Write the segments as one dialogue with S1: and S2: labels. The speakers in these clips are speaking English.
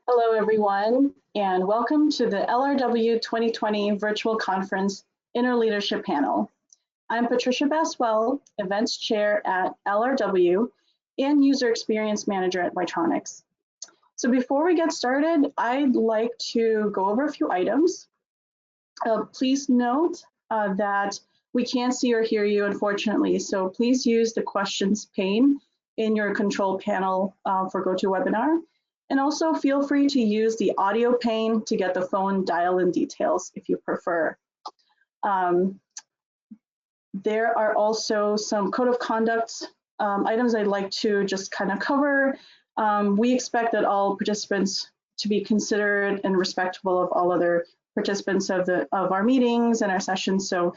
S1: Hello, everyone, and welcome to the LRW 2020 Virtual Conference Inner Leadership Panel. I'm Patricia Baswell, Events Chair at LRW and User Experience Manager at Vitronics. So before we get started, I'd like to go over a few items. Please note that we can't see or hear you, unfortunately, so please use the questions pane in your control panel for GoToWebinar. And also feel free to use the audio pane to get the phone dial-in details if you prefer. There are also some code of conduct items I'd like to just kind of cover. We expect that all participants to be considerate and respectful of all other participants of our meetings and our sessions. So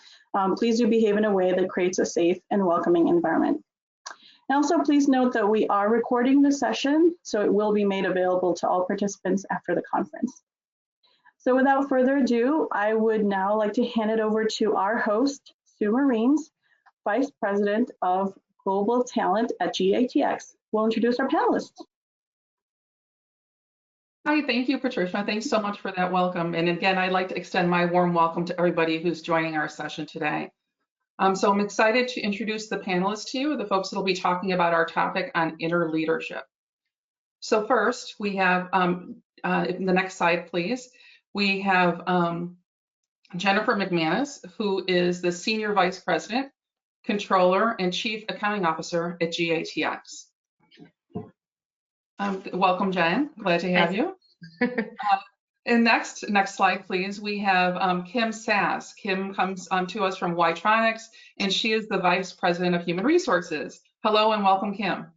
S1: please do behave in a way that creates a safe and welcoming environment. And also please note that we are recording the session, so it will be made available to all participants after the conference. So without further ado, I would now like to hand it over to our host, Sue Marines, Vice President of Global Talent at GATX. We'll introduce our panelists.
S2: Hi, thank you, Patricia. Thanks so much for that welcome. And again, I'd like to extend my warm welcome to everybody who's joining our session today. So I'm excited to introduce the panelists to you, the folks that will be talking about our topic on inner leadership. So first, we have, the next slide, please. We have Jennifer McManus, who is the Senior Vice President, Controller, and Chief Accounting Officer at GATX. Welcome, Jen. Glad to have you. And next slide, please. We have Kim Sass. Kim comes to us from Vitronics, and she is the Vice President of Human Resources. Hello and welcome, Kim.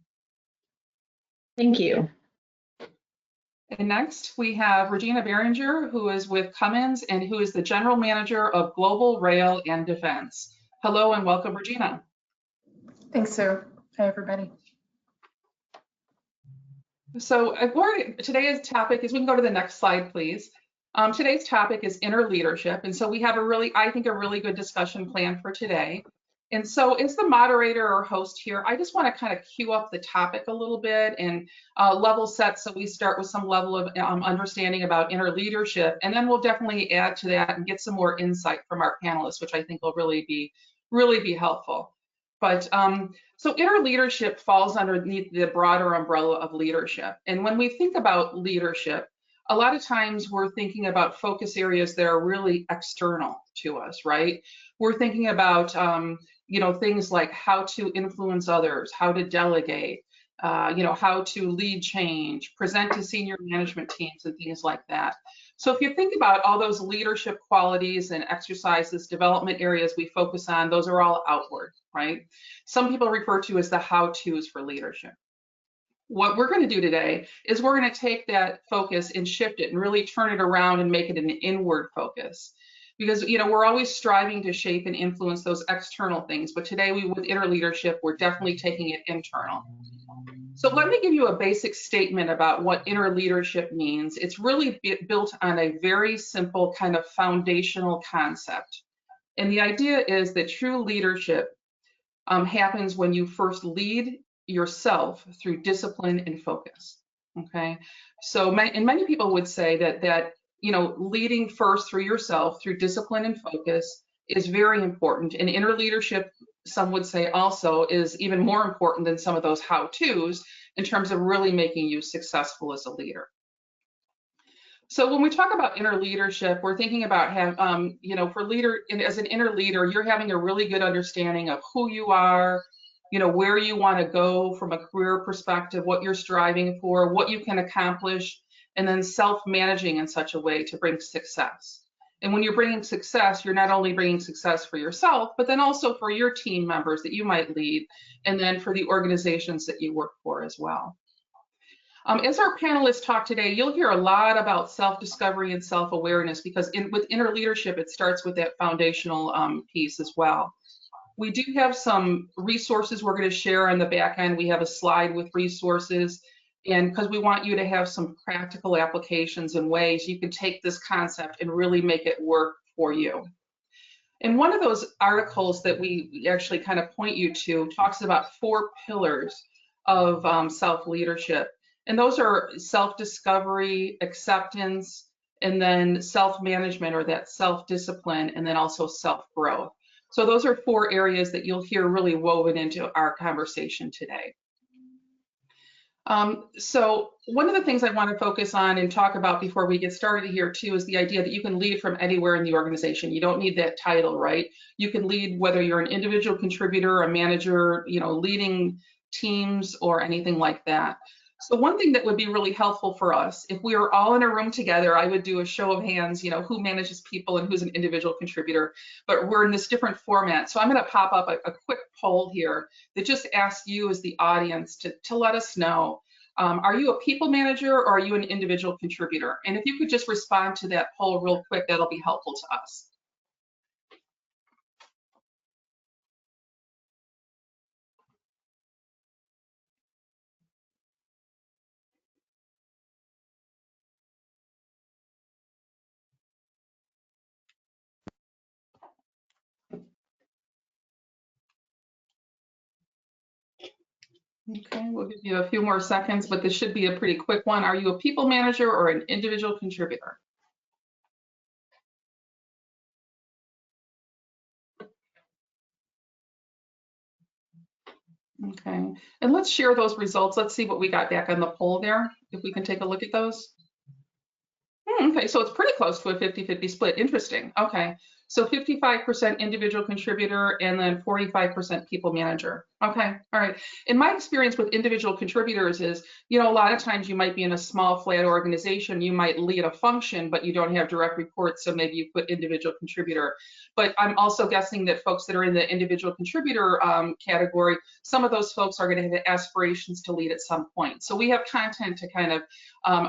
S3: Thank you.
S2: And next, we have Regina Behringer, who is with Cummins and who is the General Manager of Global Rail and Defense. Hello and welcome, Regina.
S4: Thanks, Sue. Hi, everybody.
S2: So today's topic is, we can go to the next slide, please. Today's topic is inner leadership. And so we have I think a really good discussion planned for today. And so as the moderator or host here, I just want to kind of cue up the topic a little bit and level set, so we start with some level of understanding about inner leadership. And then we'll definitely add to that and get some more insight from our panelists, which I think will really be helpful. But so inner leadership falls underneath the broader umbrella of leadership. And when we think about leadership, a lot of times we're thinking about focus areas that are really external to us, right? We're thinking about, things like how to influence others, how to delegate, how to lead change, present to senior management teams and things like that. So if you think about all those leadership qualities and exercises, development areas we focus on, those are all outward, right? Some people refer to as the how-tos for leadership. What we're going to do today is we're going to take that focus and shift it and really turn it around and make it an inward focus. Because, we're always striving to shape and influence those external things. But today, with inner leadership, we're definitely taking it internal. So let me give you a basic statement about what inner leadership means. It's really built on a very simple kind of foundational concept. And the idea is that true leadership happens when you first lead yourself through discipline and focus. Okay, so many people would say that leading first through yourself through discipline and focus is very important. And inner leadership, some would say also, is even more important than some of those how-tos in terms of really making you successful as a leader. So when we talk about inner leadership, we're thinking about as an inner leader, you're having a really good understanding of who you are, where you want to go from a career perspective, what you're striving for, what you can accomplish, and then self-managing in such a way to bring success. And when you're bringing success, you're not only bringing success for yourself, but then also for your team members that you might lead, and then for the organizations that you work for as well. As our panelists talk today, you'll hear a lot about self-discovery and self-awareness, because with inner leadership, it starts with that foundational piece as well. We do have some resources we're going to share on the back end. We have a slide with resources, and because we want you to have some practical applications and ways you can take this concept and really make it work for you. And one of those articles that we actually kind of point you to talks about 4 pillars of self-leadership. And those are self-discovery, acceptance, and then self-management, or that self-discipline, and then also self-growth. So those are 4 areas that you'll hear really woven into our conversation today. So one of the things I want to focus on and talk about before we get started here too is the idea that you can lead from anywhere in the organization. You don't need that title, right? You can lead whether you're an individual contributor, a manager, leading teams or anything like that. So one thing that would be really helpful for us, if we were all in a room together, I would do a show of hands, who manages people and who's an individual contributor, but we're in this different format. So I'm going to pop up a quick poll here that just asks you as the audience to let us know, are you a people manager or are you an individual contributor? And if you could just respond to that poll real quick, that'll be helpful to us. Okay, we'll give you a few more seconds, but this should be a pretty quick one. Are you a people manager or an individual contributor? Okay, and let's share those results. Let's see what we got back on the poll there, if we can take a look at those. Okay, so it's pretty close to a 50-50 split. Interesting. Okay, so 55% individual contributor and then 45% people manager. Okay, all right. In my experience with individual contributors is, a lot of times you might be in a small flat organization, you might lead a function, but you don't have direct reports, so maybe you put individual contributor. But I'm also guessing that folks that are in the individual contributor category, some of those folks are going to have aspirations to lead at some point. So we have content to kind of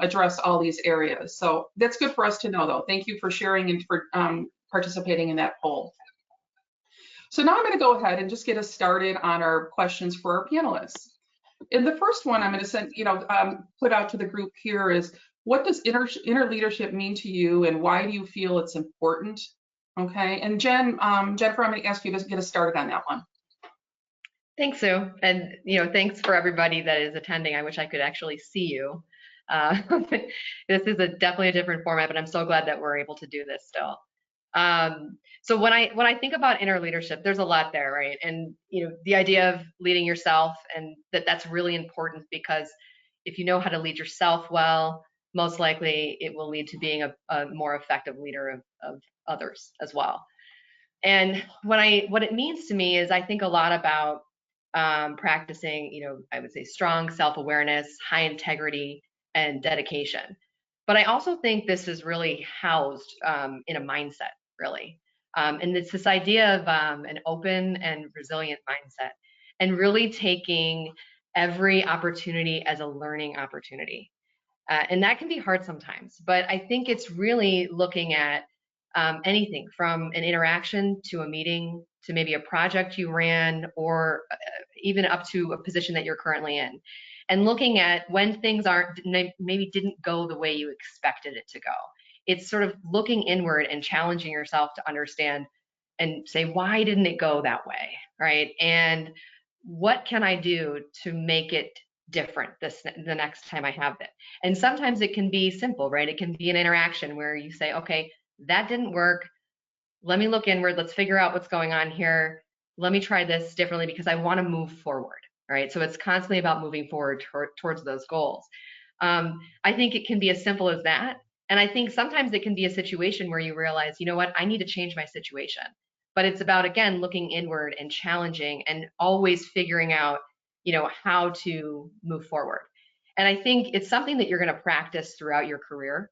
S2: address all these areas. So that's good for us to know, though. Thank you for sharing and for participating in that poll. So now I'm going to go ahead and just get us started on our questions for our panelists. And the first one I'm going to send, put out to the group here is, what does inner leadership mean to you, and why do you feel it's important? Okay, and Jennifer, I'm going to ask you to get us started on that one.
S3: Thanks, Sue. And, thanks for everybody that is attending. I wish I could actually see you. This is definitely a different format, but I'm so glad that we're able to do this still. So when I think about inner leadership, there's a lot there, right? And the idea of leading yourself, and that's really important, because if you know how to lead yourself well, most likely it will lead to being a more effective leader of others as well. And what it means to me is, I think a lot about practicing, I would say strong self-awareness, high integrity, and dedication. But I also think this is really housed in a mindset, really. And it's this idea of an open and resilient mindset, and really taking every opportunity as a learning opportunity. And that can be hard sometimes, but I think it's really looking at anything from an interaction to a meeting to maybe a project you ran, or even up to a position that you're currently in, and looking at when things maybe didn't go the way you expected it to go. It's sort of looking inward and challenging yourself to understand and say, why didn't it go that way, right? And what can I do to make it different the next time I have it? And sometimes it can be simple, right? It can be an interaction where you say, okay, that didn't work. Let me look inward. Let's figure out what's going on here. Let me try this differently because I want to move forward, right? So it's constantly about moving forward towards those goals. I think it can be as simple as that. And I think sometimes it can be a situation where you realize, you know what, I need to change my situation. But it's about, again, looking inward and challenging and always figuring out, how to move forward. And I think it's something that you're going to practice throughout your career.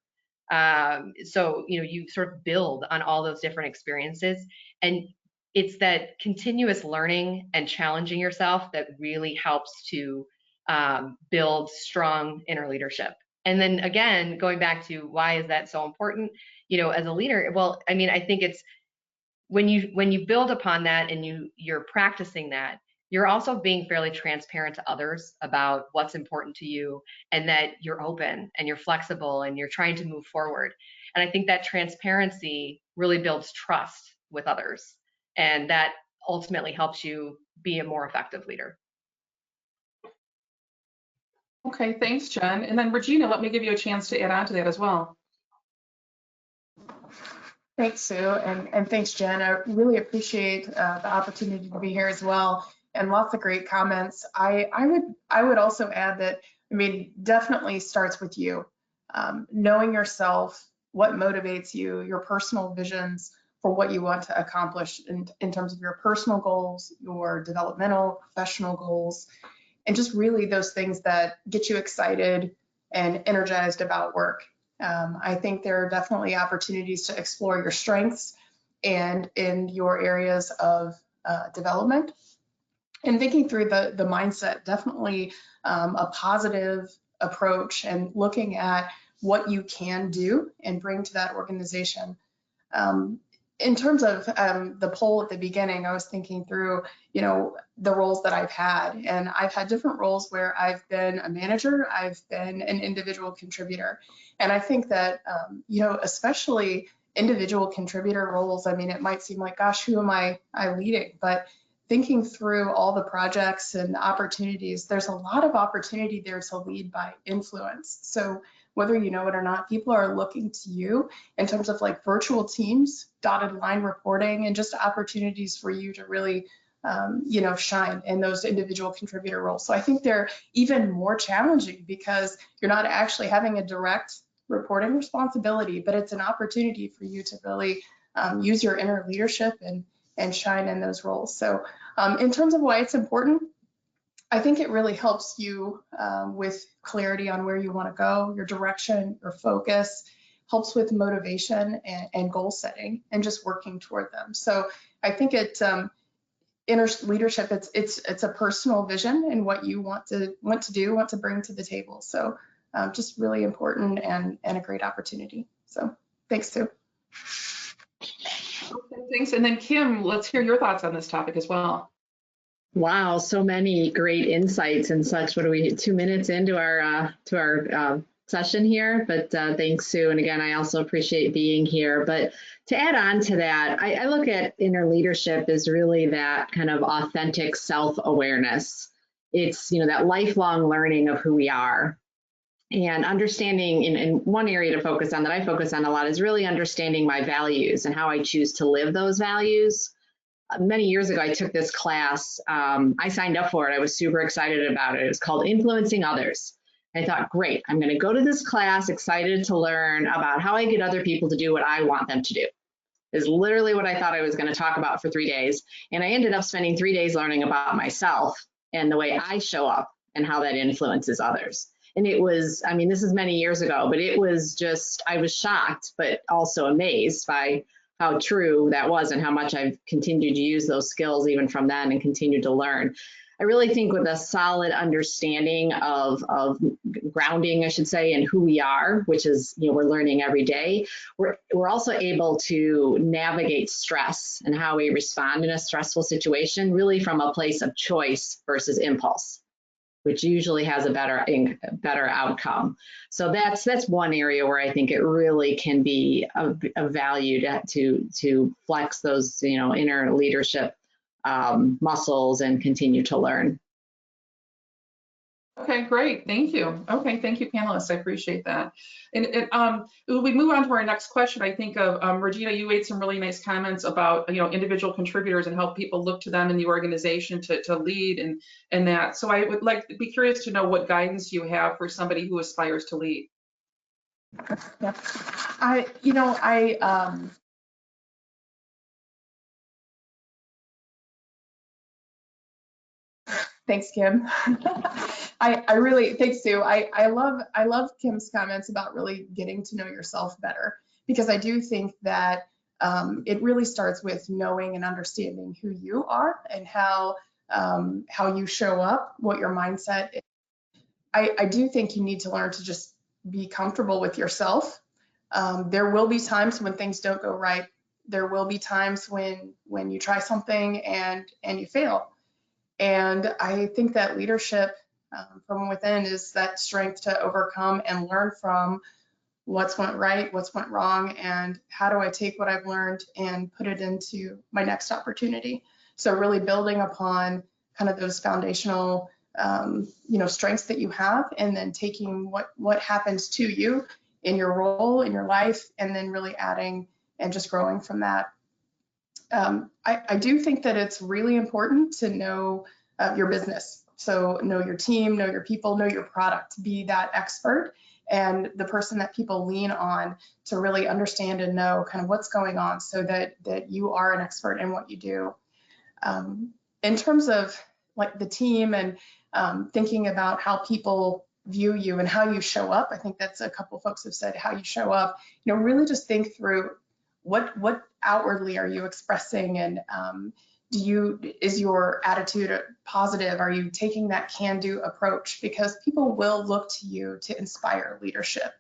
S3: So, you sort of build on all those different experiences, and it's that continuous learning and challenging yourself that really helps to build strong inner leadership. And then again, going back to why is that so important, as a leader? Well, I mean, I think it's when you build upon that and you're practicing that, you're also being fairly transparent to others about what's important to you, and that you're open and you're flexible and you're trying to move forward. And I think that transparency really builds trust with others, and that ultimately helps you be a more effective leader.
S2: Okay, thanks, Jen. And then Regina, let me give you a chance to add on to that as well.
S4: Thanks, Sue, and thanks, Jen. I really appreciate the opportunity to be here as well, and lots of great comments. I would also add that, I mean, definitely starts with you, knowing yourself, what motivates you, your personal visions for what you want to accomplish in terms of your personal goals, your developmental, professional goals, and just really those things that get you excited and energized about work. I think there are definitely opportunities to explore your strengths and in your areas of development. And thinking through the mindset, definitely a positive approach and looking at what you can do and bring to that organization. In terms of the poll at the beginning, I was thinking through, the roles that I've had, and I've had different roles where I've been a manager, I've been an individual contributor. And I think that, especially individual contributor roles, I mean, it might seem like, gosh, who am I leading? But thinking through all the projects and opportunities, there's a lot of opportunity there to lead by influence. So whether you know it or not, people are looking to you in terms of like virtual teams, dotted line reporting, and just opportunities for you to really, shine in those individual contributor roles. So I think they're even more challenging because you're not actually having a direct reporting responsibility, but it's an opportunity for you to really use your inner leadership and shine in those roles. So in terms of why it's important, I think it really helps you with clarity on where you want to go, your direction, your focus, helps with motivation and goal setting and just working toward them. So I think inner leadership, it's a personal vision and what you want to do, want to bring to the table. So just really important and a great opportunity. So thanks, Sue.
S2: Okay, thanks. And then Kim, let's hear your thoughts on this topic as well.
S5: Wow, so many great insights and such. What are we, 2 minutes into our session here? But thanks, Sue. And again, I also appreciate being here. But to add on to that, I look at inner leadership as really that kind of authentic self-awareness. It's, that lifelong learning of who we are. And understanding in one area to focus on that I focus on a lot is really understanding my values and how I choose to live those values. Many years ago, I took this class. I signed up for it. I was super excited about it. It was called Influencing Others. I thought, great, I'm going to go to this class excited to learn about how I get other people to do what I want them to do. Is literally what I thought I was going to talk about for 3 days. And I ended up spending 3 days learning about myself and the way I show up and how that influences others. And it was, I mean, this is many years ago, but it was just, I was shocked, but also amazed by how true that was and how much I've continued to use those skills even from then and continue to learn. I really think with a solid understanding of grounding, I should say, in who we are, which is, we're learning every day, we're also able to navigate stress and how we respond in a stressful situation, really from a place of choice versus impulse, which usually has a better outcome. So that's one area where I think it really can be a value to flex those inner leadership muscles and continue to learn.
S2: Okay, great. Thank you. Okay, thank you, panelists. I appreciate that. And we move on to our next question. I think of Regina, you made some really nice comments about individual contributors and how people look to them in the organization to lead and that. So I would like to be curious to know what guidance you have for somebody who aspires to lead.
S4: Yeah. Thanks, Kim. I really, thanks, Sue. I love Kim's comments about really getting to know yourself better, because I do think that it really starts with knowing and understanding who you are and how you show up, what your mindset is. I do think you need to learn to just be comfortable with yourself. There will be times when things don't go right. There will be times when you try something and you fail. And I think that leadership from within is that strength to overcome and learn from what's went right, what's went wrong, and how do I take what I've learned and put it into my next opportunity. So really building upon kind of those foundational strengths that you have, and then taking what happens to you in your role, in your life, and then really adding and just growing from that. I do think that it's really important to know your business. So know your team, know your people, know your product, be that expert and the person that people lean on to really understand and know kind of what's going on, so that you are an expert in what you do. In terms of like the team and thinking about how people view you and how you show up, I think that's a couple of folks have said how you show up. Really just think through what outwardly are you expressing, and is your attitude positive? Are you taking that can-do approach? Because people will look to you to inspire leadership.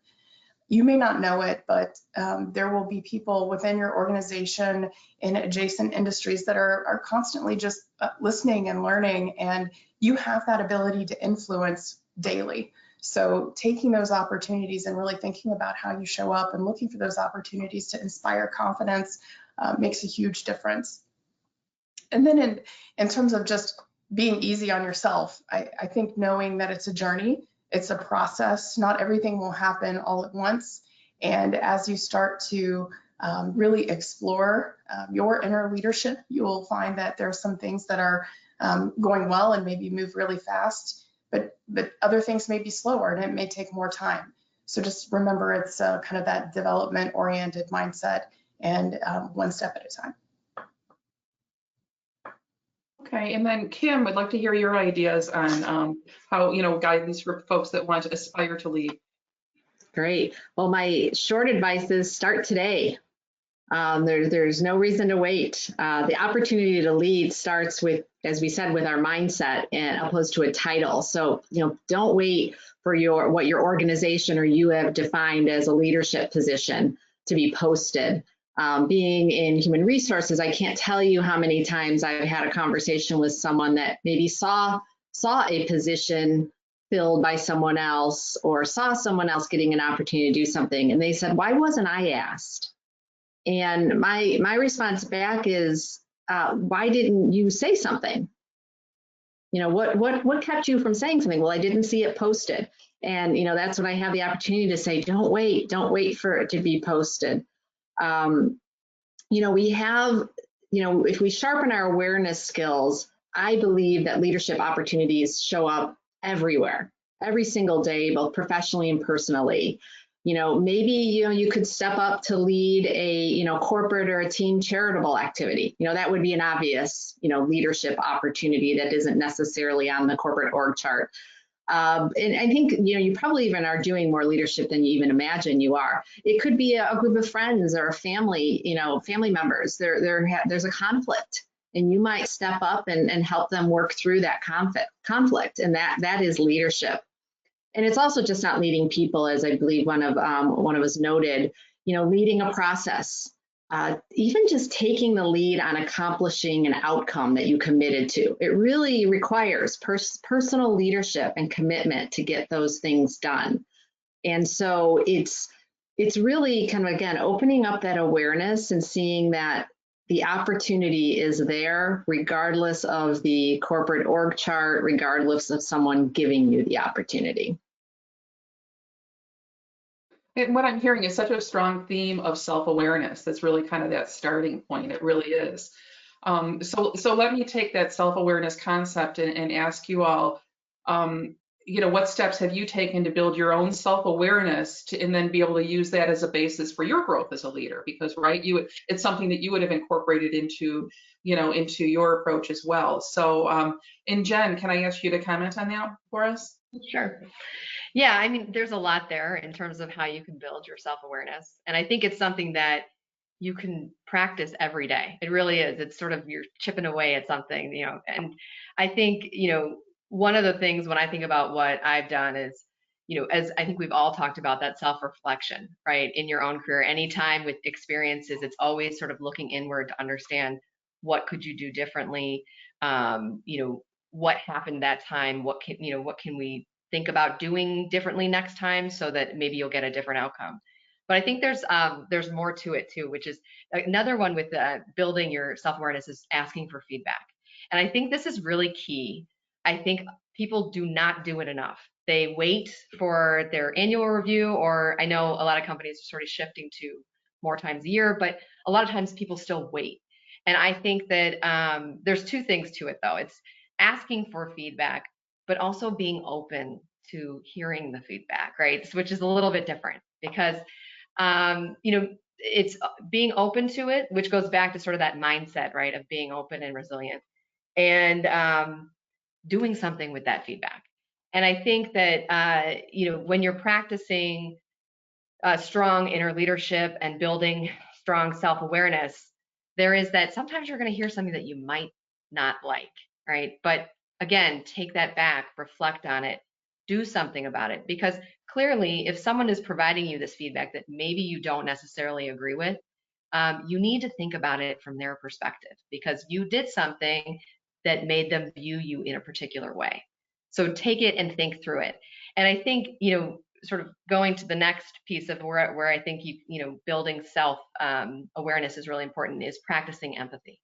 S4: You may not know it, but there will be people within your organization in adjacent industries that are constantly just listening and learning, and you have that ability to influence daily. So taking those opportunities and really thinking about how you show up and looking for those opportunities to inspire confidence makes a huge difference. And then in terms of just being easy on yourself, I think knowing that it's a journey, it's a process, not everything will happen all at once. And as you start to really explore your inner leadership, you will find that there are some things that are going well and maybe move really fast, but other things may be slower and it may take more time. So just remember, it's kind of that development-oriented mindset, and one step at a time.
S2: Okay, and then Kim, I'd like to hear your ideas on how, guidance for folks that want to aspire to lead.
S5: Great. Well, my short advice is start today. There's no reason to wait. The opportunity to lead starts with, as we said, with our mindset, and opposed to a title. So, don't wait for what your organization or you have defined as a leadership position to be posted. Being in human resources, I can't tell you how many times I've had a conversation with someone that maybe saw a position filled by someone else, or saw someone else getting an opportunity to do something, and they said, "Why wasn't I asked?" And my response back is, "Why didn't you say something? What kept you from saying something?" "Well, I didn't see it posted." And that's when I have the opportunity to say, don't wait for it to be posted. We have, if we sharpen our awareness skills, I believe that leadership opportunities show up everywhere, every single day, both professionally and personally. Maybe, you could step up to lead a, corporate or a team charitable activity. That would be an obvious, leadership opportunity that isn't necessarily on the corporate org chart. And I think, you probably even are doing more leadership than you even imagine you are. It could be a group of friends or a family, family members. There's a conflict, and you might step up and help them work through that conflict. And that is leadership. And it's also just not leading people, as I believe one of us noted, leading a process. Even just taking the lead on accomplishing an outcome that you committed to. It really requires personal leadership and commitment to get those things done. And so it's really kind of, again, opening up that awareness and seeing that the opportunity is there regardless of the corporate org chart, regardless of someone giving you the opportunity.
S2: And what I'm hearing is such a strong theme of self-awareness. That's really kind of that starting point. It really is. So let me take that self-awareness concept and ask you all, what steps have you taken to build your own self-awareness and then be able to use that as a basis for your growth as a leader? Because, right, it's something that you would have incorporated into your approach as well. So, and Jen, can I ask you to comment on that for us?
S3: Sure. Yeah, I mean, there's a lot there in terms of how you can build your self-awareness. And I think it's something that you can practice every day. It really is. It's sort of you're chipping away at something, and I think, one of the things when I think about what I've done is, as I think we've all talked about, that self-reflection, right? In your own career, anytime with experiences, it's always sort of looking inward to understand what could you do differently, what happened that time, what can we think about doing differently next time so that maybe you'll get a different outcome. But I think there's more to it too, which is another one with building your self-awareness is asking for feedback. And I think this is really key I think people do not do it enough. They wait for their annual review, or I know a lot of companies are sort of shifting to more times a year, but a lot of times people still wait. And I think that there's two things to it though. It's asking for feedback, but also being open to hearing the feedback, right? Which is a little bit different because, it's being open to it, which goes back to sort of that mindset, right, of being open and resilient and doing something with that feedback. And I think that, when you're practicing strong inner leadership and building strong self-awareness, there is that sometimes you're going to hear something that you might not like, right? But again, take that back, reflect on it, do something about it. Because clearly, if someone is providing you this feedback that maybe you don't necessarily agree with, you need to think about it from their perspective because you did something that made them view you in a particular way. So take it and think through it. And I think, sort of going to the next piece of where I think building self awareness is really important is practicing empathy.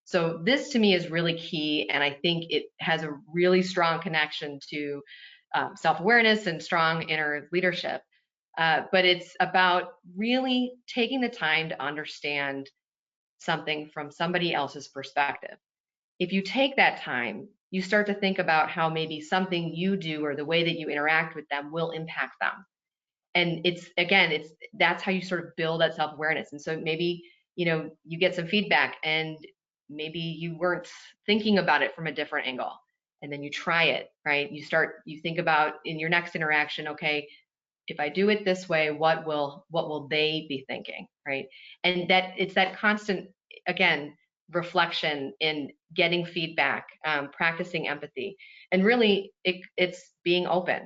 S3: So this to me is really key, and I think it has a really strong connection to self-awareness and strong inner leadership. But it's about really taking the time to understand something from somebody else's perspective. If you take that time, you start to think about how maybe something you do or the way that you interact with them will impact them. And that's how you sort of build that self-awareness. And so maybe, you get some feedback and maybe you weren't thinking about it from a different angle. And then you try it, right? You think about in your next interaction, okay, if I do it this way, what will they be thinking, right? And that it's that constant, again, reflection in getting feedback, practicing empathy, and really it's being open,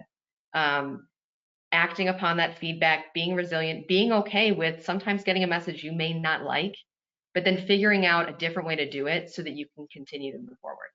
S3: acting upon that feedback, being resilient, being okay with sometimes getting a message you may not like, but then figuring out a different way to do it so that you can continue to move forward.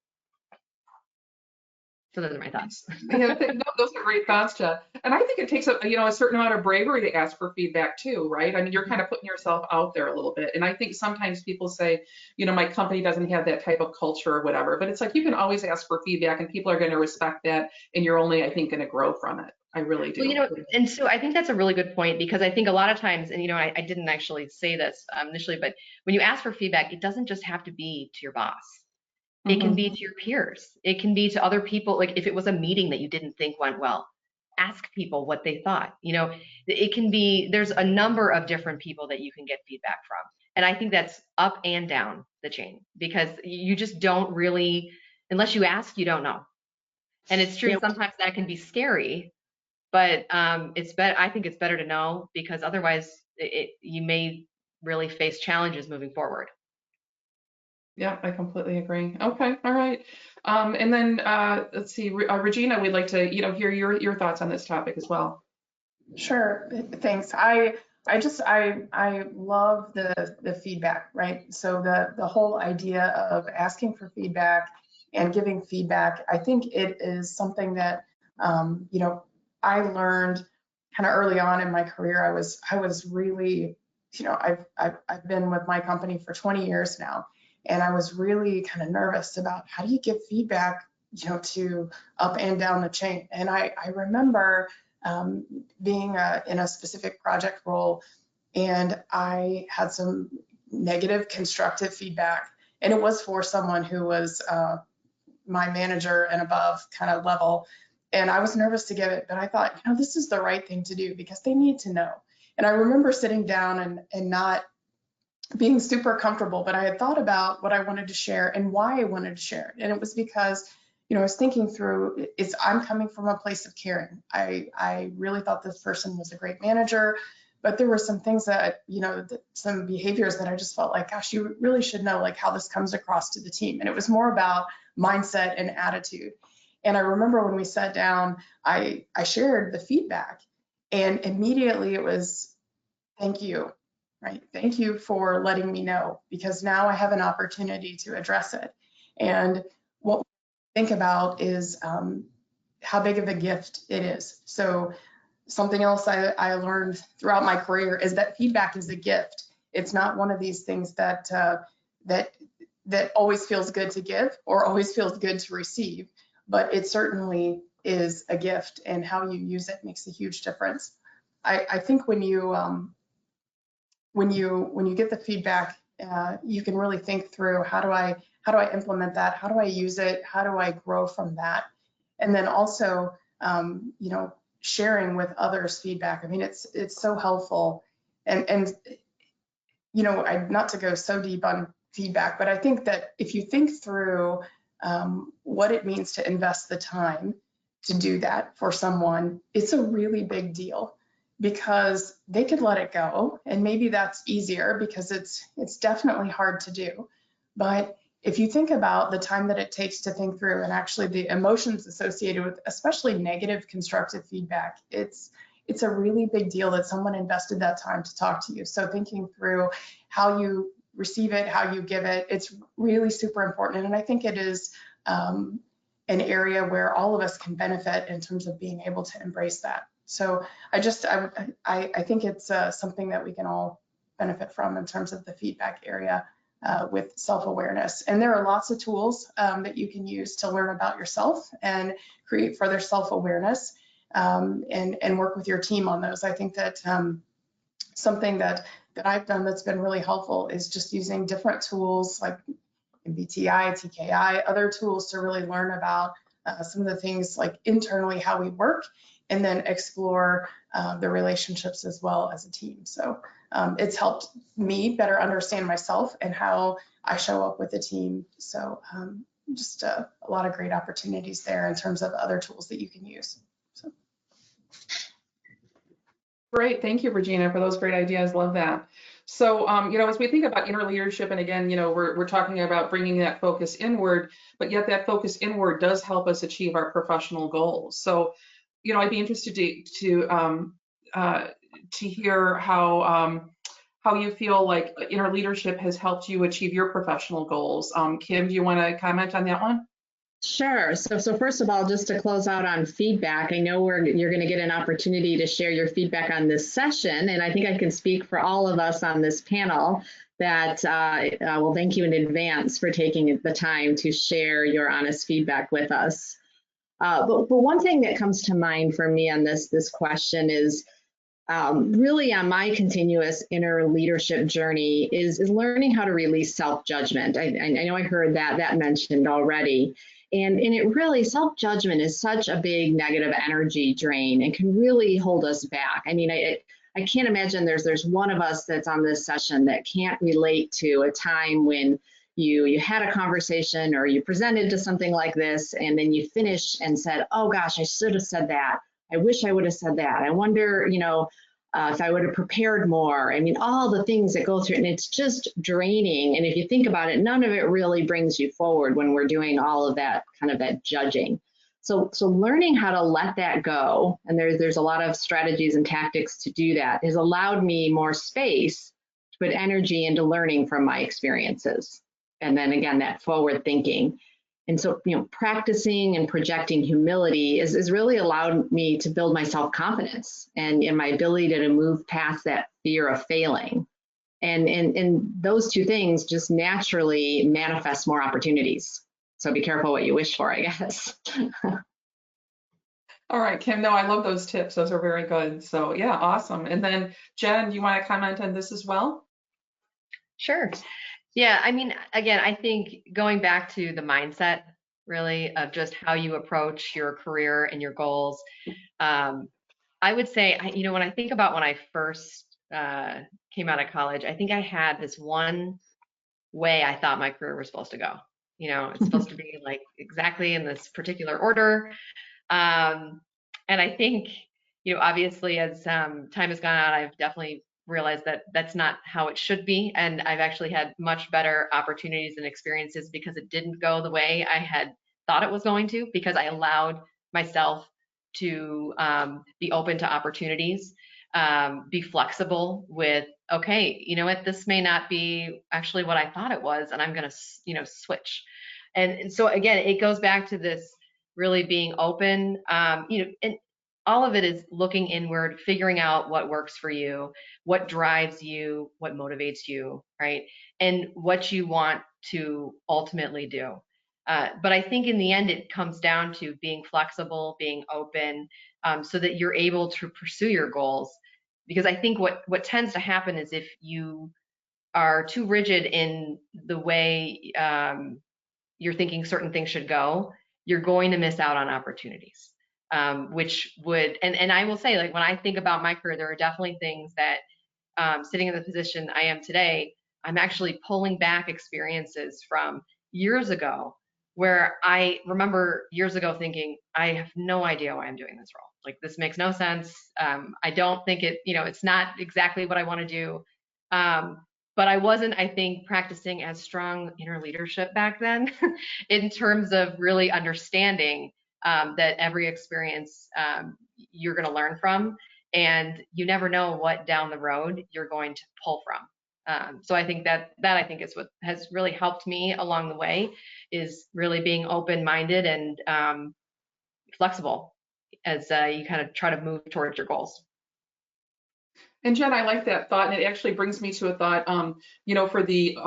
S3: So those are my thoughts.
S2: No, those are great thoughts, Jen. And I think it takes a certain amount of bravery to ask for feedback too, right? I mean, you're kind of putting yourself out there a little bit. And I think sometimes people say, my company doesn't have that type of culture or whatever, but it's like you can always ask for feedback and people are going to respect that. And you're only, I think, going to grow from it. I really do.
S3: Well, and so I think that's a really good point because I think a lot of times, and I didn't actually say this initially, but when you ask for feedback, it doesn't just have to be to your boss. It can be to your peers. It can be to other people. Like if it was a meeting that you didn't think went well, ask people what they thought. It can be, there's a number of different people that you can get feedback from. And I think that's up and down the chain because you just don't really, unless you ask, you don't know. And it's true, sometimes that can be scary, but it's better. I think it's better to know because otherwise you may really face challenges moving forward.
S2: Yeah, I completely agree. Okay, all right. And then let's see, Regina, we'd like to, hear your thoughts on this topic as well.
S4: Sure, thanks. I love the feedback, right? So the whole idea of asking for feedback and giving feedback, I think it is something that I learned kind of early on in my career. I was really, I've been with my company for 20 years now. And I was really kind of nervous about how do you give feedback, to up and down the chain. And I remember being in a specific project role, and I had some negative constructive feedback, and it was for someone who was my manager and above kind of level. And I was nervous to give it, but I thought, this is the right thing to do because they need to know. And I remember sitting down and not being super comfortable, but I had thought about what I wanted to share and why I wanted to share it. And it was because, I was thinking through, I'm coming from a place of caring. I really thought this person was a great manager, but there were some things that, some behaviors that I just felt like, gosh, you really should know like how this comes across to the team. And it was more about mindset and attitude. And I remember when we sat down, I shared the feedback and immediately it was, thank you. Right. Thank you for letting me know because now I have an opportunity to address it. And what we think about is how big of a gift it is. So something else I learned throughout my career is that feedback is a gift. It's not one of these things that always feels good to give or always feels good to receive. but it certainly is a gift, and how you use it makes a huge difference. I think when you get the feedback, you can really think through, how do I implement that? How do I use it? How do I grow from that? And then also, sharing with others feedback. I mean, it's so helpful. And not to go so deep on feedback, but I think that if you think through what it means to invest the time to do that for someone, it's a really big deal, because they could let it go, and maybe that's easier because it's definitely hard to do. But if you think about the time that it takes to think through, and actually the emotions associated with especially negative constructive feedback, it's a really big deal that someone invested that time to talk to you. So thinking through how you receive it, how you give it, it's really super important. And I think it is an area where all of us can benefit in terms of being able to embrace that. So I think it's something that we can all benefit from in terms of the feedback area with self-awareness. And there are lots of tools that you can use to learn about yourself and create further self-awareness, and work with your team on those. I think that something that I've done that's been really helpful is just using different tools like MBTI, TKI, other tools to really learn about some of the things like internally how we work, and then explore the relationships as well as a team. So it's helped me better understand myself and how I show up with the team. So just a lot of great opportunities there in terms of other tools that you can use. So.
S2: Great, thank you, Regina, for those great ideas. Love that. So, as we think about inner leadership, and again, we're talking about bringing that focus inward, but yet that focus inward does help us achieve our professional goals. So, I'd be interested to hear how you feel like inner leadership has helped you achieve your professional goals. Kim, do you want to comment on that one?
S5: Sure. So first of all, just to close out on feedback, I know you're going to get an opportunity to share your feedback on this session, and I think I can speak for all of us on this panel that well, thank you in advance for taking the time to share your honest feedback with us. But one thing that comes to mind for me on this question is really on my continuous inner leadership journey is learning how to release self-judgment. I know I heard that mentioned already. And it really, self-judgment is such a big negative energy drain and can really hold us back. I mean, I can't imagine there's one of us that's on this session that can't relate to a time when you had a conversation or you presented to something like this, and then you finished and said, oh gosh, I should have said that. I wish I would have said that. I wonder, if I would have prepared more. I mean, all the things that go through, and it's just draining. And if you think about it, none of it really brings you forward when we're doing all of that kind of that judging. So learning how to let that go, and there's a lot of strategies and tactics to do that, has allowed me more space to put energy into learning from my experiences. And then again, that forward thinking. And so, practicing and projecting humility is really allowed me to build my self-confidence and in my ability to move past that fear of failing. And those two things just naturally manifest more opportunities. So be careful what you wish for, I guess.
S2: All right, Kim, no, I love those tips. Those are very good. So yeah, awesome. And then Jen, do you want to comment on this as well?
S3: Sure. Yeah, I mean, again, I think going back to the mindset really of just how you approach your career and your goals, I would say, when I think about when I first came out of college, I think I had this one way I thought my career was supposed to go. It's supposed to be like exactly in this particular order. And I think, obviously as time has gone on, I've definitely realized that that's not how it should be. And I've actually had much better opportunities and experiences because it didn't go the way I had thought it was going to, because I allowed myself to be open to opportunities, be flexible with, okay, you know what, this may not be actually what I thought it was, and I'm going to, switch. And so again, it goes back to this really being open, and all of it is looking inward, figuring out what works for you, what drives you, what motivates you, right? And what you want to ultimately do. But I think in the end, it comes down to being flexible, being open, so that you're able to pursue your goals. Because I think what tends to happen is if you are too rigid in the way you're thinking certain things should go, you're going to miss out on opportunities. Which would, and I will say, like, when I think about my career, there are definitely things that sitting in the position I am today, I'm actually pulling back experiences from years ago where I remember years ago thinking, I have no idea why I'm doing this role. Like, this makes no sense. I don't think it, it's not exactly what I want to do. But I wasn't, I think, practicing as strong inner leadership back then in terms of really understanding that every experience you're going to learn from, and you never know what down the road you're going to pull from. So I think that I think is what has really helped me along the way, is really being open-minded and flexible as you kind of try to move towards your goals.
S2: And Jen, I like that thought, and it actually brings me to a thought, for the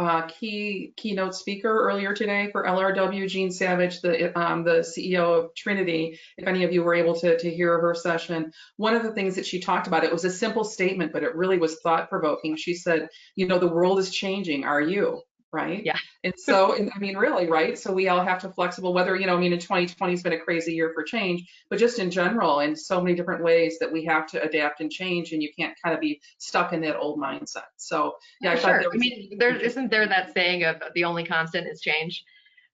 S2: keynote speaker earlier today for LRW, Jean Savage, the CEO of Trinity. If any of you were able to hear her session, one of the things that she talked about, it was a simple statement, but it really was thought-provoking. She said, the world is changing. Are you? Right?
S3: Yeah.
S2: And so, I mean, really, right? So we all have to flexible, whether, in 2020 has been a crazy year for change, but just in general, in so many different ways that we have to adapt and change, and you can't kind of be stuck in that old mindset. So, yeah, I thought
S3: Sure.
S2: that was,
S3: Isn't there that saying of the only constant is change?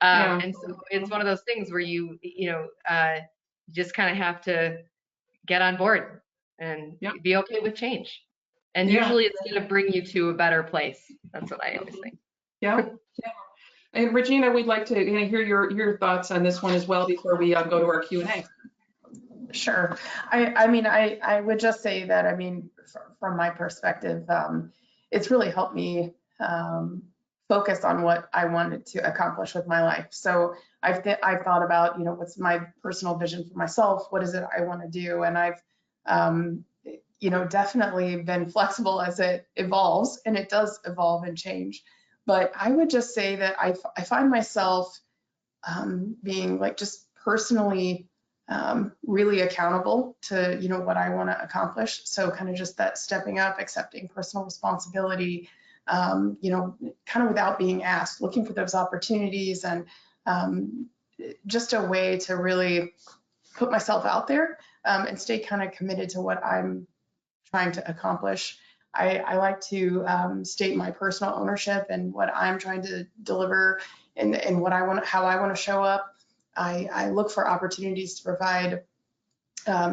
S2: Yeah.
S3: And so it's one of those things where you just kind of have to get on board and
S2: Yeah.
S3: be okay with change. And
S2: Yeah.
S3: usually it's going to bring you to a better place. That's what I always think.
S2: Yeah. And Regina, we'd like to hear your thoughts on this one as well before we go to our Q&A.
S4: Sure. I would just say that, from my perspective, it's really helped me focus on what I wanted to accomplish with my life. So I've thought about, what's my personal vision for myself? What is it I want to do? And I've, definitely been flexible as it evolves, and it does evolve and change. But I would just say that I find myself being like just personally really accountable to what I want to accomplish. So kind of just that stepping up, accepting personal responsibility, kind of without being asked, looking for those opportunities, and just a way to really put myself out there and stay kind of committed to what I'm trying to accomplish. I like to state my personal ownership and what I'm trying to deliver, and what I want, how I want to show up. I look for opportunities to provide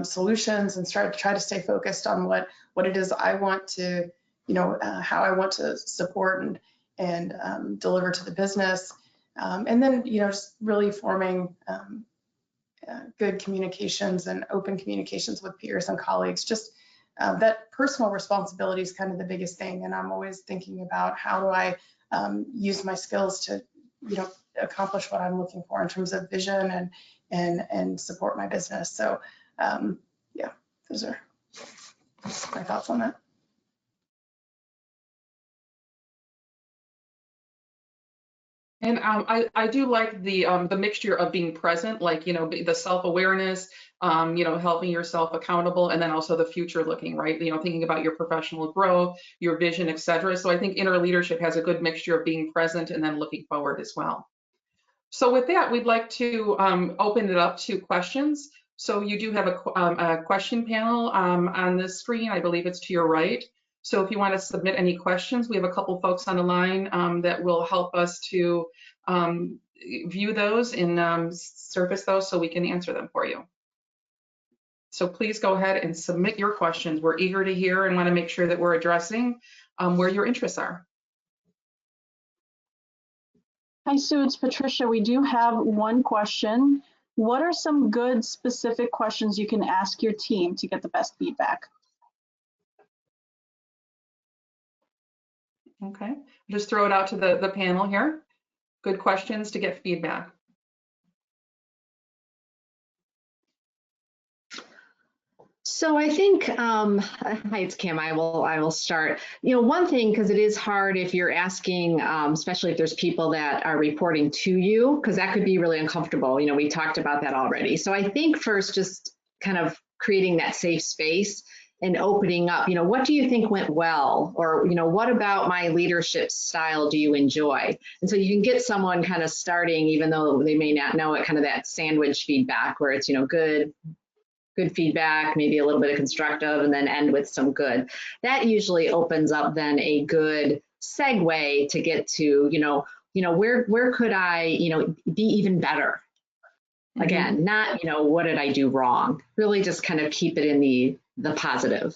S4: solutions and try to stay focused on what it is I want to, how I want to support and deliver to the business. And then, just really forming good communications and open communications with peers and colleagues. Just that personal responsibility is kind of the biggest thing. And I'm always thinking about how do I use my skills to, accomplish what I'm looking for in terms of vision and support my business. So yeah, those are my thoughts on that.
S2: And I do like the mixture of being present, like, the self-awareness, helping yourself accountable, and then also the future looking, right? Thinking about your professional growth, your vision, et cetera. So I think inner leadership has a good mixture of being present and then looking forward as well. So with that, we'd like to open it up to questions. So you do have a question panel on the screen. I believe it's to your right. So if you want to submit any questions, we have a couple folks on the line that will help us to view those and surface those so we can answer them for you. So please go ahead and submit your questions. We're eager to hear and want to make sure that we're addressing where your interests are.
S1: Hi, Sue, it's Patricia. We do have one question. What are some good specific questions you can ask your team to get the best feedback?
S2: Okay, just throw it out to the panel here. Good questions to get feedback.
S5: So I think, hi, it's Kim. I will start. One thing, because it is hard if you're asking, especially if there's people that are reporting to you, because that could be really uncomfortable. We talked about that already. So I think first, just kind of creating that safe space and opening up. What do you think went well, or what about my leadership style do you enjoy? And so you can get someone kind of starting, even though they may not know it, kind of that sandwich feedback where it's good feedback, maybe a little bit of constructive, and then end with some good. That usually opens up then a good segue to get to, where could I, be even better? Again, not, what did I do wrong? Really just kind of keep it in the positive.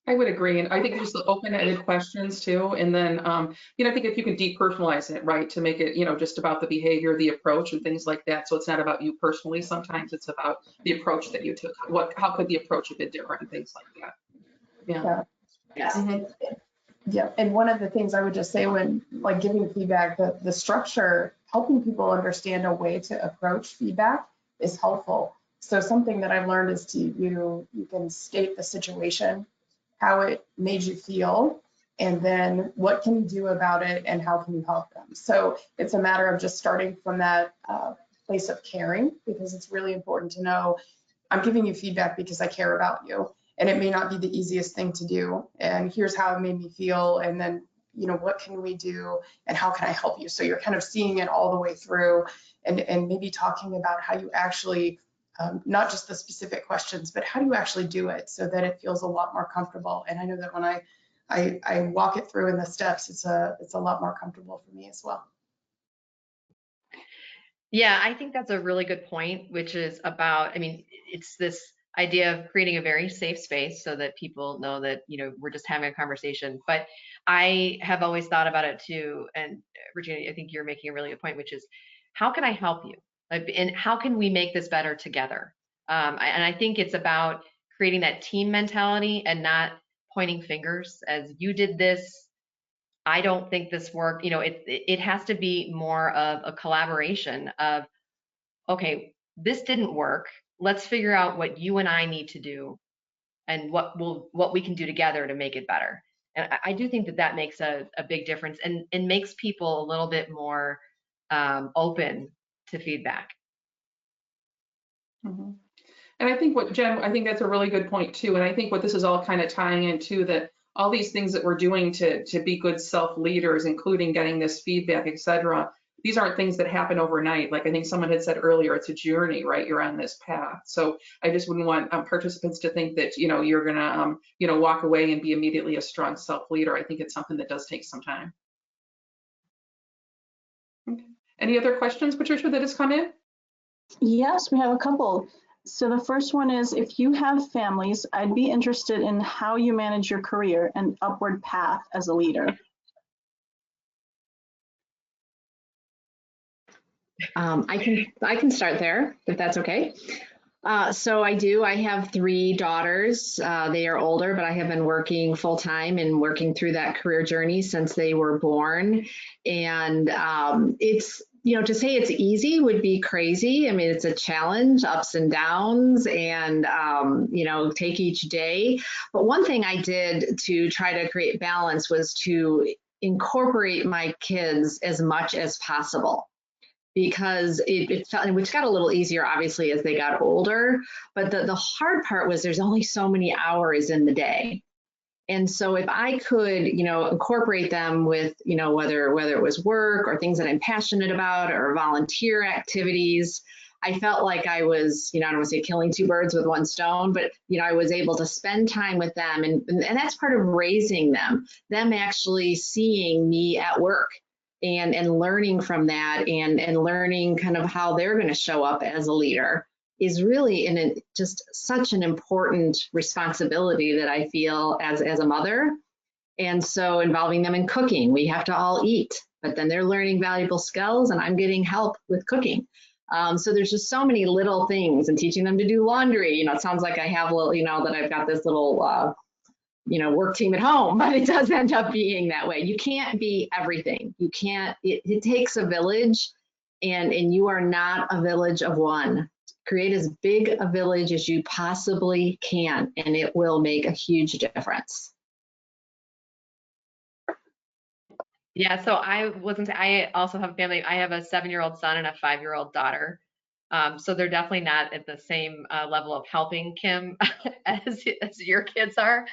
S2: I would agree. And I think just the open-ended questions too. And then, I think if you can depersonalize it, right, to make it, just about the behavior, the approach and things like that. So it's not about you personally. Sometimes it's about the approach that you took. How could the approach have been different and things like that. Yeah.
S5: Yes.
S4: Yeah. And one of the things I would just say when like giving feedback, the structure, helping people understand a way to approach feedback is helpful. So something that I've learned is you can state the situation, how it made you feel, and then what can you do about it and how can you help them? So it's a matter of just starting from that place of caring, because it's really important to know I'm giving you feedback because I care about you. And it may not be the easiest thing to do. And here's how it made me feel. And then, what can we do and how can I help you? So you're kind of seeing it all the way through and maybe talking about how you actually not just the specific questions, but how do you actually do it so that it feels a lot more comfortable. And I know that when I walk it through in the steps, it's a lot more comfortable for me as well.
S3: Yeah, I think that's a really good point, which is about, it's this idea of creating a very safe space so that people know that, we're just having a conversation. But I have always thought about it too. And Regina, I think you're making a really good point, which is how can I help you? And how can we make this better together? And I think it's about creating that team mentality and not pointing fingers as you did this. I don't think this worked. It has to be more of a collaboration of, okay, this didn't work. Let's figure out what you and I need to do and what we can do together to make it better. And I do think that makes a big difference and makes people a little bit more open to feedback.
S2: Mm-hmm. And I think Jen, I think that's a really good point too. And I think what this is all kind of tying into that all these things that we're doing to be good self-leaders, including getting this feedback, et cetera, these aren't things that happen overnight. Like I think someone had said earlier, it's a journey, right? You're on this path. So I just wouldn't want participants to think that, you're gonna, walk away and be immediately a strong self-leader. I think it's something that does take some time. Okay. Any other questions, Patricia, that has come in?
S1: Yes, we have a couple. So the first one is, if you have families, I'd be interested in how you manage your career and upward path as a leader.
S5: I can start there if that's okay. So I have 3 daughters. They are older, but I have been working full time and working through that career journey since they were born. And it's, to say it's easy would be crazy. I mean, it's a challenge, ups and downs, and, take each day. But one thing I did to try to create balance was to incorporate my kids as much as possible, because it felt, which got a little easier obviously as they got older, but the hard part was there's only so many hours in the day. And so if I could, incorporate them with, whether it was work or things that I'm passionate about or volunteer activities, I felt like I was, I don't want to say killing 2 birds with 1 stone, but, I was able to spend time with them. And that's part of raising them actually seeing me at work and learning from that and learning kind of how they're going to show up as a leader is really just such an important responsibility that I feel as a mother. And so involving them in cooking, we have to all eat, but then they're learning valuable skills and I'm getting help with cooking. So there's just so many little things, and teaching them to do laundry. It sounds like I have a little, that I've got this little, work team at home, but it does end up being that way. You can't be everything. You can't, it takes a village, and you are not a village of one Create as big a village as you possibly can, and it will make a huge difference.
S3: Yeah, so I also have a family. I have a 7-year-old son and a 5-year-old daughter. So they're definitely not at the same level of helping Kim as your kids are.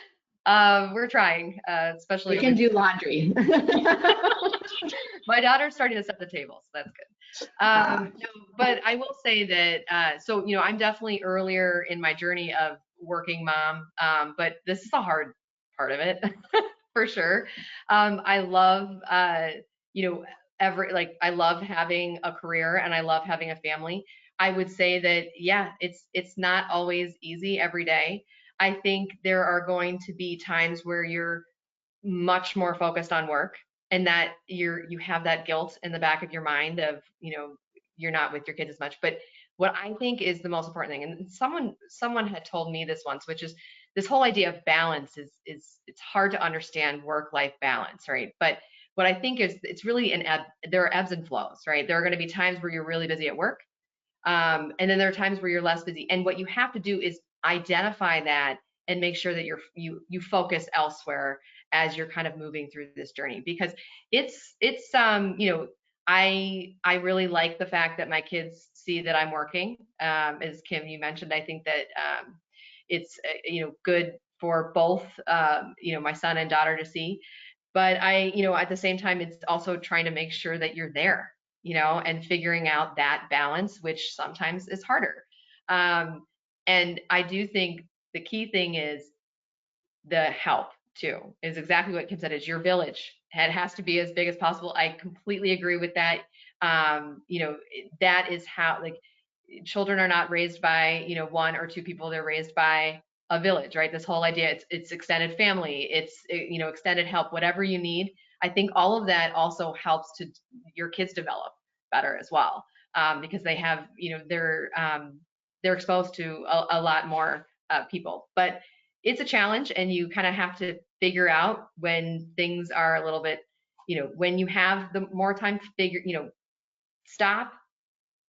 S3: We're trying, especially.
S5: We can do laundry.
S3: My daughter's starting to set the table, so that's good. No, but I will say that, so, I'm definitely earlier in my journey of working mom, but this is a hard part of it. For sure. I love, I love having a career and I love having a family. I would say that, yeah, it's not always easy every day. I think there are going to be times where you're much more focused on work and that you have that guilt in the back of your mind of, you're not with your kids as much. But what I think is the most important thing, and someone had told me this once, which is this whole idea of balance is it's hard to understand work-life balance, right? But what I think is it's really there are ebbs and flows, right? There are going to be times where you're really busy at work, and then there are times where you're less busy. And what you have to do is identify that and make sure that you focus elsewhere as you're kind of moving through this journey, because it's I really like the fact that my kids see that I'm working. As Kim, you mentioned, I think that it's good for both my son and daughter to see. But at the same time, it's also trying to make sure that you're there, and figuring out that balance, which sometimes is harder. And I do think the key thing is the help too, is exactly what Kim said, is your village. It has to be as big as possible. I completely agree with that. That is how, like, children are not raised by, 1 or 2 people, they're raised by a village, right? This whole idea, it's extended family, it's, extended help, whatever you need. I think all of that also helps to your kids develop better as well, because they have, they're exposed to a lot more people. But it's a challenge, and you kind of have to figure out when things are a little bit, when you have the more time to figure, stop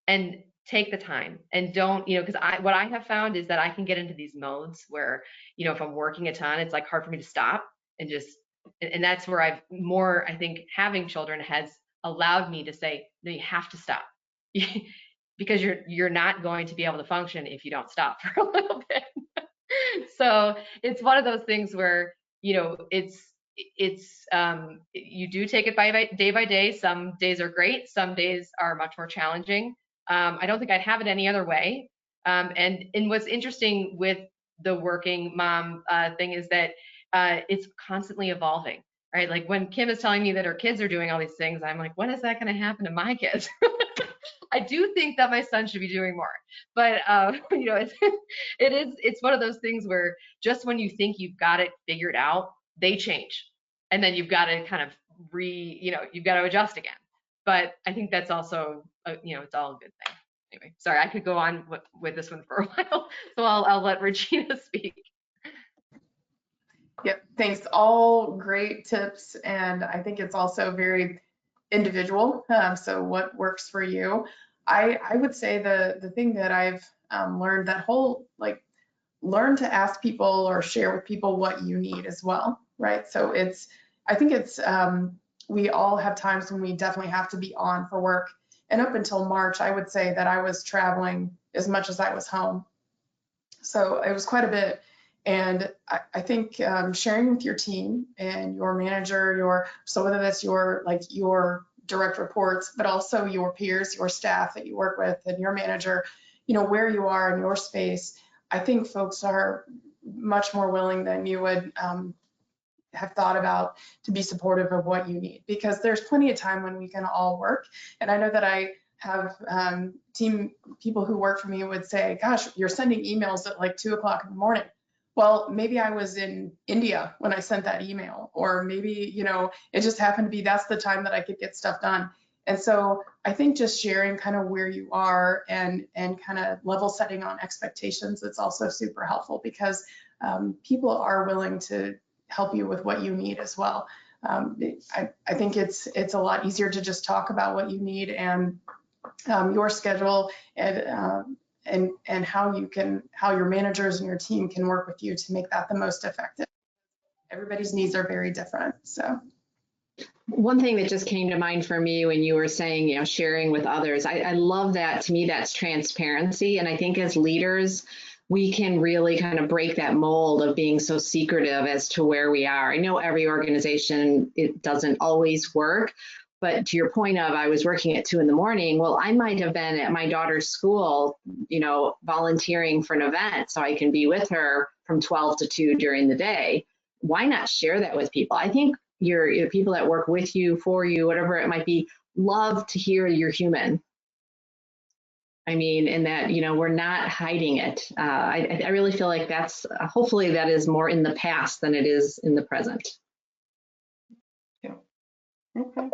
S3: and take the time, and don't, because what I have found is that I can get into these modes where, if I'm working a ton, it's like hard for me to stop and just, and that's where I think having children has allowed me to say, no, you have to stop. Because you're not going to be able to function if you don't stop for a little bit. So it's one of those things where, it's you do take it day by day. Some days are great, some days are much more challenging. I don't think I'd have it any other way. And what's interesting with the working mom thing is that it's constantly evolving, right? Like when Kim is telling me that her kids are doing all these things, I'm like, when is that going to happen to my kids? I do think that my son should be doing more, but it's one of those things where just when you think you've got it figured out, they change, and then you've got to kind of you've got to adjust again. But I think that's also it's all a good thing. Anyway, sorry, I could go on with this one for a while, so I'll let Regina speak.
S4: Yep, thanks. All great tips, and I think it's also very individual. So what works for you? I would say the thing that I've learned, that whole, like, learn to ask people or share with people what you need as well, right? So I think we all have times when we definitely have to be on for work. And up until March, I would say that I was traveling as much as I was home. So it was quite a bit. And I think sharing with your team and your manager, so whether that's your direct reports, but also your peers, your staff that you work with, and your manager, where you are in your space, I think folks are much more willing than you would have thought about to be supportive of what you need, because there's plenty of time when we can all work. And I know that I have team people who work for me would say, gosh, you're sending emails at like 2 o'clock in the morning. Well, maybe I was in India when I sent that email, or maybe, it just happened to be that's the time that I could get stuff done. And so I think just sharing kind of where you are and kind of level setting on expectations, it's also super helpful, because people are willing to help you with what you need as well. I think it's a lot easier to just talk about what you need and your schedule, and and how your managers and your team can work with you to make that the most effective. Everybody's needs are very different. So
S5: one thing that just came to mind for me when you were saying, sharing with others, I love that. To me, that's transparency. And I think as leaders, we can really kind of break that mold of being so secretive as to where we are. I know every organization, it doesn't always work, but to your point of, I was working at 2 a.m. Well, I might have been at my daughter's school, volunteering for an event so I can be with her from 12 to 2 during the day. Why not share that with people? I think your people that work with you, for you, whatever it might be, love to hear you're human. I mean, and that, we're not hiding it. I really feel like that's, hopefully that is more in the past than it is in the present.
S2: Yeah. Okay.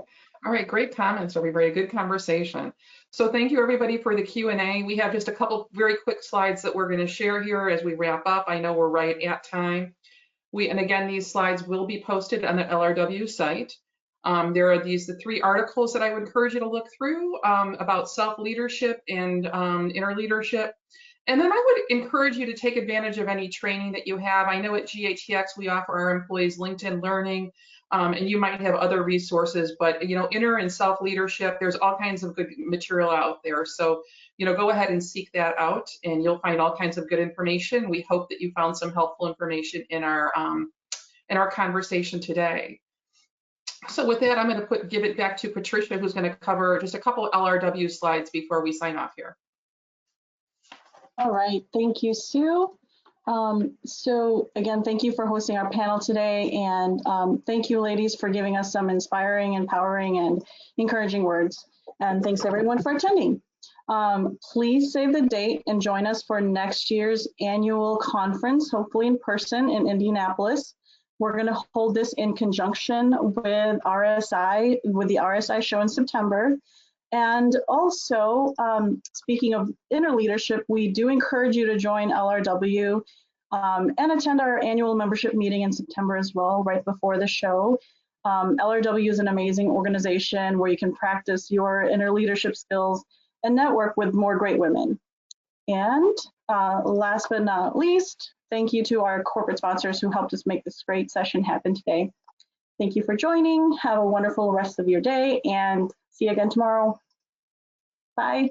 S2: All right. Great comments, everybody. Good conversation. So thank you, everybody, for the Q&A. We have just a couple very quick slides that we're going to share here as we wrap up. I know we're right at time. And again, these slides will be posted on the LRW site. There are the 3 articles that I would encourage you to look through about self-leadership and inner leadership. And then I would encourage you to take advantage of any training that you have. I know at GATX we offer our employees LinkedIn Learning, and you might have other resources, but inner and self-leadership, there's all kinds of good material out there. So go ahead and seek that out, and you'll find all kinds of good information. We hope that you found some helpful information in our conversation today. So with that, I'm going to give it back to Patricia, who's going to cover just a couple of LRW slides before we sign off here.
S1: All right, thank you, Sue. So again, thank you for hosting our panel today, and thank you, ladies, for giving us some inspiring, empowering, and encouraging words. And thanks everyone for attending. Please save the date and join us for next year's annual conference, hopefully in person in Indianapolis. We're going to hold this in conjunction with RSI, with the RSI show in September. And also, speaking of inner leadership, we do encourage you to join LRW and attend our annual membership meeting in September as well, right before the show. LRW is an amazing organization where you can practice your inner leadership skills and network with more great women. And last but not least, thank you to our corporate sponsors who helped us make this great session happen today. Thank you for joining. Have a wonderful rest of your day and see you again tomorrow. Bye.